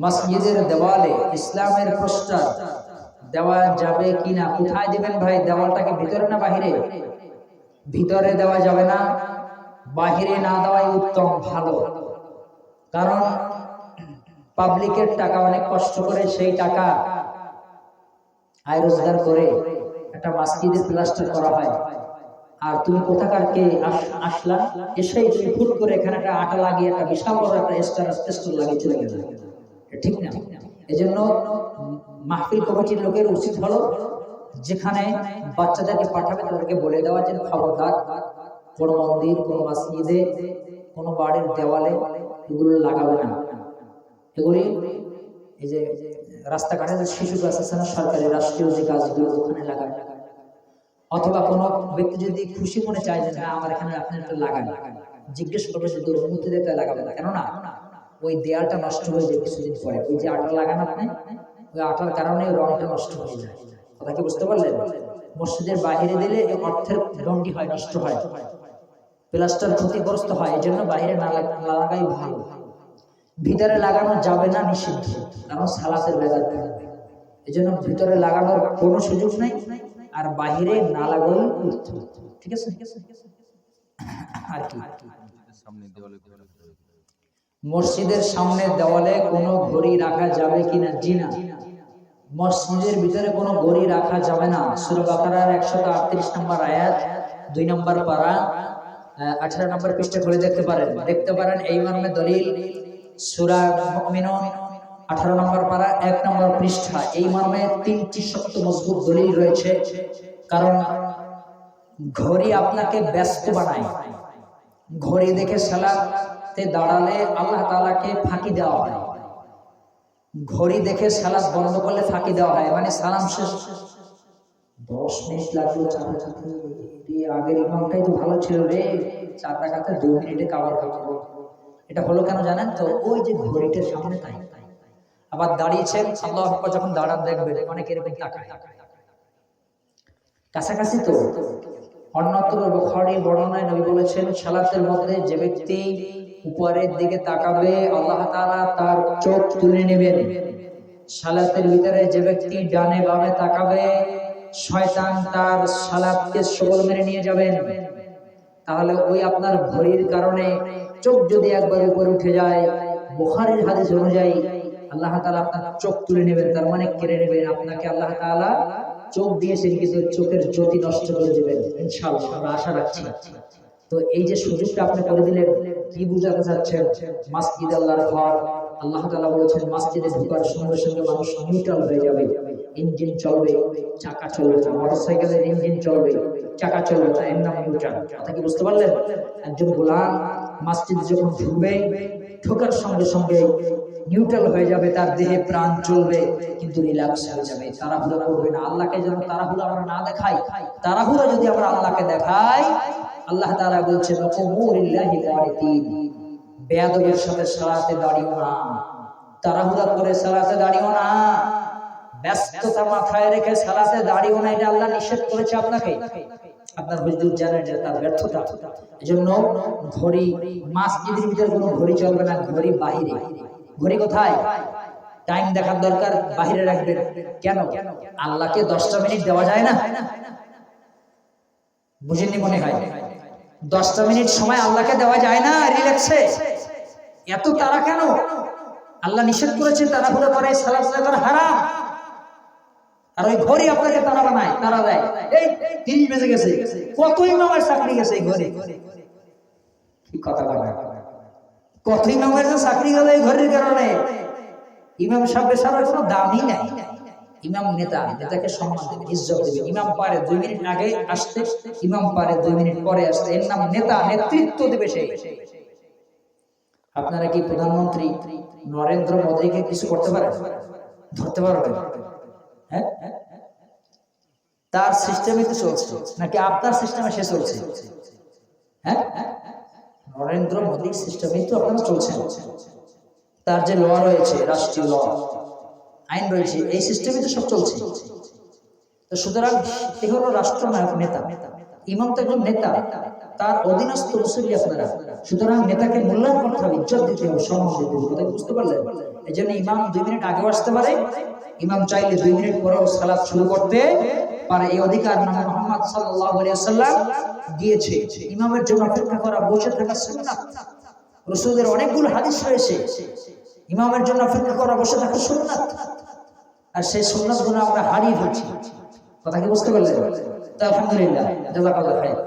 মসজিদের দেওয়ালে ইসলামের পোস্টার দেওয়া যাবে কিনা? কোথায় দিবেন ভাই? দেওয়ালটাকে ভিতরে না বাহিরে? ভিতরে দেওয়া যাবে না, বাহিরে না দেওয়াই উত্তম, ভালো। কারণ পাবলিকের টাকা, অনেক কষ্ট করে সেই টাকা আয় রোজগার করে একটা মসজিদের প্লাস্টার করা হয়, আর তুমি কোথাকার কে আসলা, এসেই তুমি ফুট করে এখানে একটা আটা লাগিয়ে একটা বিশাল বড় একটা স্টার লাগিয়ে চলে গেল, ঠিক না? এজন্য মাহফিল কমিটির লোকের উচিত হলো যেখানে বাচ্চাদেরকে পাঠাবে তাদেরকে বলে দেওয়া যে খবরদার কোন মন্দির, কোন মসজিদে, কোন বাড়ির দেওয়ালে এগুলো লাগাবে না। এগুলি এই যে রাস্তাঘাটে যে শিশু গাছ আছে না, সরকারি রাষ্ট্রীয় যে গাছগুলো, ওখানে লাগাবে। অথবা কোনো ব্যক্তি যদি খুশি মনে চায় যে না আমার এখানে আপনি একটা লাগান, জিজ্ঞেস করবে যে অনুমতি দিতে লাগাবে না, কেননা ওই দেয়ালটা নষ্ট হয়ে যায় কিছুদিন পরে। ওই যে আটা লাগান আপনি, ওই আটার কারণে রংটা নষ্ট হয়ে যায়। কথা কি বুঝতে পারলেন? মসজিদের বাইরে দিলে অর্থের গন্ডি হয়, নষ্ট হয়, প্লাস্টার ক্ষতিগ্রস্ত হয়। এই জন্য বাইরে না লাগাই ভালো। ভিতরে লাগানো যাবে না, নিষিদ্ধ, কারণ সালাতের ব্যাঘাত ঘটবে। এই জন্য ভিতরে লাগানোর কোনো সুযোগ নেই, আর বাহিরে না লাগানো উত্তম। ঠিক আছে? আর কি মসজিদের সামনে দেওয়ালে কোনো ঘড়ি রাখা যাবে কিনা? জি না, মসজিদের ভিতরে কোনো ঘড়ি রাখা যাবে না। সূরা বাকারার 138 নম্বর আয়াত, 2 নম্বর পারা, 18 নম্বর পৃষ্ঠা খুলে দেখতে পারেন এই মর্মে দলিল। সূরা মুমিনুন 18 নম্বর পারা 1 নম্বর পৃষ্ঠা, এই মর্মে 3টি শক্ত মজবুত দলিল রয়েছে। কারণ ঘড়ি আপনাকে ব্যস্ত বানায়। ঘড়ি দেখে সালাতে দাঁড়ালে আল্লাহ তাআলাকে ফাঁকি দেওয়া হয়। ঘড়ি দেখে সালাত বন্ধ করলে ফাঁকি দেওয়া হয়, মানে সালাম শেষ 10 মিনিট লাগলো, 4 রাকাতে, আগের ইমামটাই তো ভালো ছিল রে, 4 রাকাতে 2 মিনিটে কভার করব। এটা হলো কেন জানেন তো? ওই যে ঘড়িটার সামনে তাই। আবার দাঁড়িয়েছেন, আল্লাহু আকবার যখন দাঁড়ান দেখবেন অনেক এরকম তাকায়, কাছাকাছি তো। অন্যত্র বুখারী বর্ণনায় নবী বলেছেন, সালাতের মধ্যে যে ব্যক্তি উপরের দিকে তাকাবে আল্লাহ তাআলা তার চোখ তুলে নেবেন। সালাতের ভিতরে যে ব্যক্তি ডানে বামে তাকাবে শয়তান তার সালাতকে সবল মেরে নিয়ে যাবেন। তাহলে ওই আপনার ঘড়ির কারণে চোখ যদি একবার উপরে উঠে যায়, বুখারীর হাদিস অনুযায়ী আল্লাহ তাআলা আপনার চোখ তুলে নেবেন, তার মানে কেড়ে নেবেন। আপনাকে আল্লাহ তাআলা চোখ দিয়েছেন, কিন্তু চোখের জ্যোতি নষ্ট করে দিবেন ইনশাআল্লাহ, আমরা আশা রাখছি। তো এই যে সুযোগটা আপনি করে দিলেন, কি বুঝাতে চাচ্ছেন? মসজিদ আল্লাহর ঘর। আল্লাহ তাআলা বলেছেন মসজিদে ঢোকার সঙ্গে সঙ্গে মানুষ নিউট্রাল হয়ে যাবে, ইঞ্জিন চলবে, চাকা চলবে না। মোটরসাইকেলের ইঞ্জিন চলবে, চাকা চলবে না, এর নাম নিউট্রাল। কথা কি বুঝতে পারলেন? একজন গোলাম মসজিদে যখন ঢুকবে, ঢোকার সঙ্গে সঙ্গে নিউট্রাল হয়ে যাবে, তার দেহে প্রাণ চলবে, কিন্তু রিল্যাক্স হয়ে যাবে, তাড়াহুড়া করবে না। আল্লাহকে যেন তাড়াহুড়া আমরা না দেখাই। তাড়াহুড়া যদি আমরা আল্লাহকে দেখাই, আল্লাহ তাআলা বলছেন ওয়াকুমুলিল্লাহি কানিতিন, বেয়াদবের সাথে সালাতে দাঁড়িও না, তাড়াহুড়া করে সালাতে দাঁড়িও না, ব্যস্ততা মাথায় রেখে সালাতে দাঁড়িও না। এটা আল্লাহ নিষেধ করেছে আপনাকে। আপনার হুজুর জানেন যে তার ব্যর্থতা। এজন্য ঘড়ি মসজিদের ভিতরে কোনো ঘড়ি চলবে না, ঘড়ি বাহিরে। ঘড়ি কোথায়? টাইম দেখার দরকার বাহিরে রাখবেন। কেন? আল্লাহকে 10টা মিনিট দেওয়া যায় না? বুঝেননি মনে হয়? 10টা মিনিট সময় আল্লাহকে দেওয়া যায় না রিল্যাক্সে? এত তাড়া কেন? আল্লাহ নিষেধ করেছেন তাড়াহুড়া করে সালাত করা হারাম। আর ওই ঘড়ি আপনাকে তাড়া বানায়, তাড়া দেয়, এই 30 বেজে গেছে, কত ইমামের চাকরি গেছে এই ঘড়ি। কি কথা বলে? কত ইমামের চাকরি গেল এই ঘড়ির কারণে। ইমাম সাহেবের সারা কোনো দামই নাই। ইমাম নেতা, নেতাকে সম্মান দেবে, ইজ্জত দেবে। ইমাম পারে 2 মিনিট আগে আসতে, ইমাম পারে 2 মিনিট পরে আসতে, এর নাম নেতা, নেতৃত্ব দেবে সে। আপনারা কি প্রধানমন্ত্রী নরেন্দ্র মোদীকে কিছু করতে পারেন? ধরতে পারবেন? হ্যাঁ, তার সিস্টেমে তো চলছে, নাকি আপনার সিস্টেমে সে চলছে? হ্যাঁ, নরেন্দ্র মোদীর সিস্টেমে তো আপনারা চলছেন। তার যে ল রয়েছে, রাষ্ট্রীয় ল, আইন রয়েছে, এই সিস্টেমে তো সব চলছে। তো সুতরাং এ হলো রাষ্ট্রনায়ক, নেতা। ইমাম তো একজন নেতা, তার অধীনস্থ মুসল্লি আপনারা, সুতরাং নেতাকে মূল্যায়ন করতে হবে, ইজ্জত দিতে হবে, সম্মান দিতে হবে। কথা বুঝতে পারলেন? এই জন্য ইমাম 2 মিনিট আগেও আসতে পারে, ইমাম চাইলে 2 মিনিট পরেও সালাত শুরু করতে পারে। এই অধিকার নবী মুহাম্মদ সাল্লাল্লাহু আলাইহি ওয়াসাল্লাম দিয়েছে। ইমামের জন্য অপেক্ষা করা, বসে থাকা সুন্নাত। রাসূলের অনেকগুলো হাদিস রয়েছে, ইমামের জন্য অপেক্ষা করা, বসে থাকা সুন্নাত। আর সেই সুন্নাতগুলো আমরা হারিয়ে ফেলছি। কথা কি বুঝতে পারলেন? তা আলহামদুলিল্লাহ, জাযাকাল্লাহু খাইর।